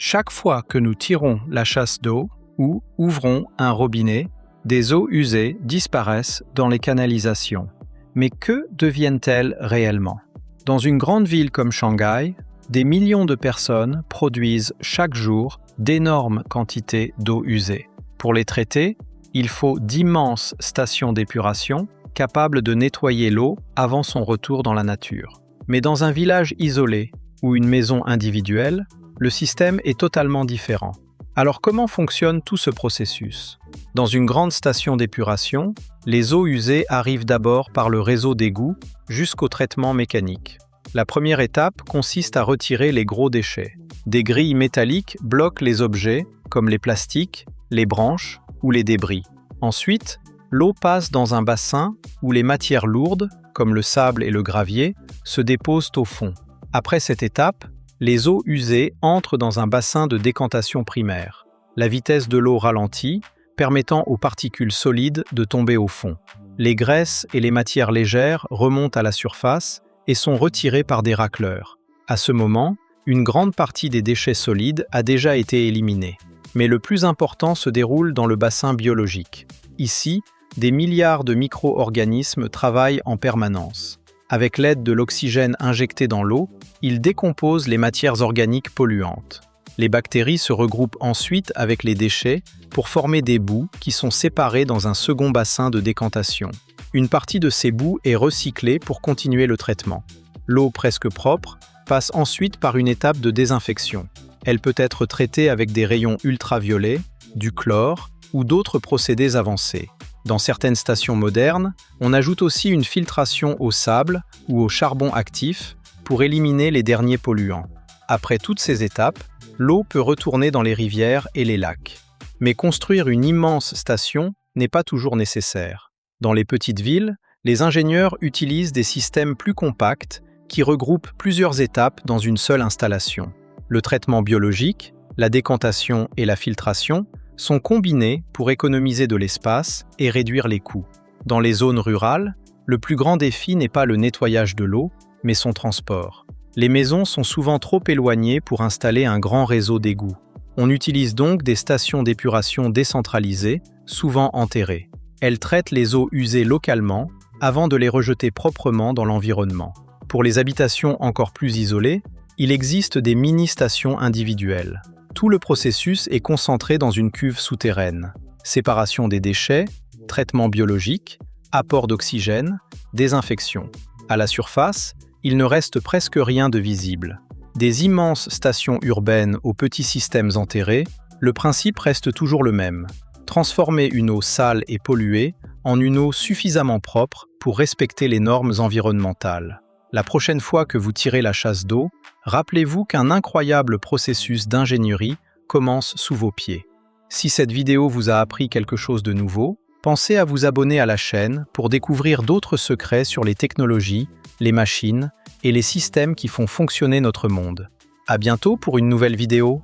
Chaque fois que nous tirons la chasse d'eau ou ouvrons un robinet, des eaux usées disparaissent dans les canalisations. Mais que deviennent-elles réellement? Dans une grande ville comme Shanghai, des millions de personnes produisent chaque jour d'énormes quantités d'eau usée. Pour les traiter, il faut d'immenses stations d'épuration capables de nettoyer l'eau avant son retour dans la nature. Mais dans un village isolé ou une maison individuelle, le système est totalement différent. Alors comment fonctionne tout ce processus? Dans une grande station d'épuration, les eaux usées arrivent d'abord par le réseau d'égouts jusqu'au traitement mécanique. La première étape consiste à retirer les gros déchets. Des grilles métalliques bloquent les objets, comme les plastiques, les branches ou les débris. Ensuite, l'eau passe dans un bassin où les matières lourdes, comme le sable et le gravier, se déposent au fond. Après cette étape, les eaux usées entrent dans un bassin de décantation primaire. La vitesse de l'eau ralentit, permettant aux particules solides de tomber au fond. Les graisses et les matières légères remontent à la surface et sont retirées par des racleurs. À ce moment, une grande partie des déchets solides a déjà été éliminée. Mais le plus important se déroule dans le bassin biologique. Ici, des milliards de micro-organismes travaillent en permanence. Avec l'aide de l'oxygène injecté dans l'eau, ils décomposent les matières organiques polluantes. Les bactéries se regroupent ensuite avec les déchets pour former des boues qui sont séparées dans un second bassin de décantation. Une partie de ces boues est recyclée pour continuer le traitement. L'eau presque propre passe ensuite par une étape de désinfection. Elle peut être traitée avec des rayons ultraviolets, du chlore ou d'autres procédés avancés. Dans certaines stations modernes, on ajoute aussi une filtration au sable ou au charbon actif pour éliminer les derniers polluants. Après toutes ces étapes, l'eau peut retourner dans les rivières et les lacs. Mais construire une immense station n'est pas toujours nécessaire. Dans les petites villes, les ingénieurs utilisent des systèmes plus compacts qui regroupent plusieurs étapes dans une seule installation. Le traitement biologique, la décantation et la filtration sont combinés pour économiser de l'espace et réduire les coûts. Dans les zones rurales, le plus grand défi n'est pas le nettoyage de l'eau, mais son transport. Les maisons sont souvent trop éloignées pour installer un grand réseau d'égouts. On utilise donc des stations d'épuration décentralisées, souvent enterrées. Elles traitent les eaux usées localement avant de les rejeter proprement dans l'environnement. Pour les habitations encore plus isolées, il existe des mini-stations individuelles. Tout le processus est concentré dans une cuve souterraine. Séparation des déchets, traitement biologique, apport d'oxygène, désinfection. À la surface, il ne reste presque rien de visible. Des immenses stations urbaines aux petits systèmes enterrés, le principe reste toujours le même. Transformer une eau sale et polluée en une eau suffisamment propre pour respecter les normes environnementales. La prochaine fois que vous tirez la chasse d'eau, rappelez-vous qu'un incroyable processus d'ingénierie commence sous vos pieds. Si cette vidéo vous a appris quelque chose de nouveau, pensez à vous abonner à la chaîne pour découvrir d'autres secrets sur les technologies, les machines et les systèmes qui font fonctionner notre monde. À bientôt pour une nouvelle vidéo.